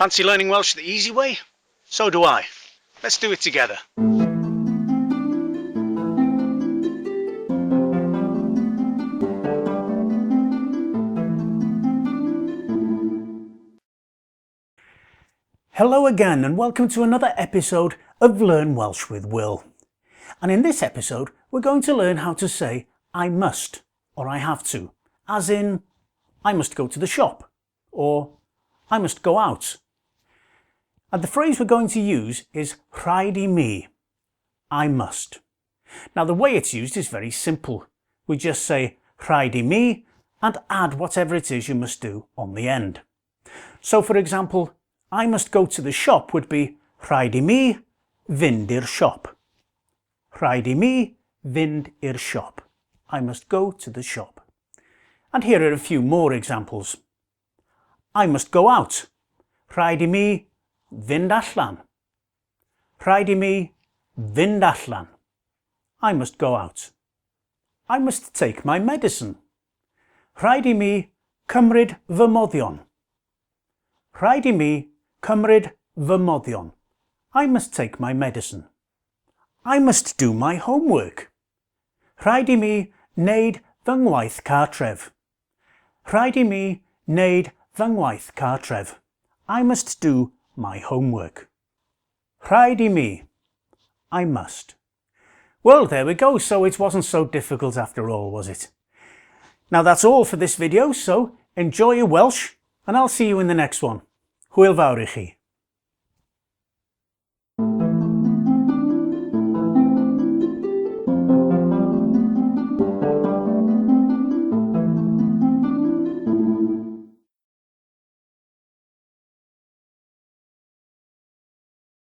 Fancy learning Welsh the easy way? So do I. Let's do it together. Hello again and welcome to another episode of Learn Welsh with Will. And in this episode we're going to learn how to say I must or I have to, as in I must go to the shop or I must go out. And the phrase we're going to use is rhaid I mi, I must. Now the way it's used is very simple. We just say rhaid I mi and add whatever it is you must do on the end. So for example, I must go to the shop would be rhaid I mi fynd i'r siop. Rhaid I mi fynd i'r siop. I must go to the shop. And here are a few more examples. I must go out. Rhaid I mi fynd allan. Rhaid I mi fynd allan. I must go out. I must take my medicine. Rhaid I mi cymryd fy moddion. Rhaid I mi cymryd fy moddion. I must take my medicine. I must do my homework. Rhaid I mi wneud fy ngwaith cartref. Rhaid I mi wneud fy ngwaith cartref. I must do my homework. Rhaid I mi, I must. Well, there we go, so it wasn't so difficult after all, was it? Now that's all for this video, so enjoy your Welsh and I'll see you in the next one. Hwyl fawr I chi.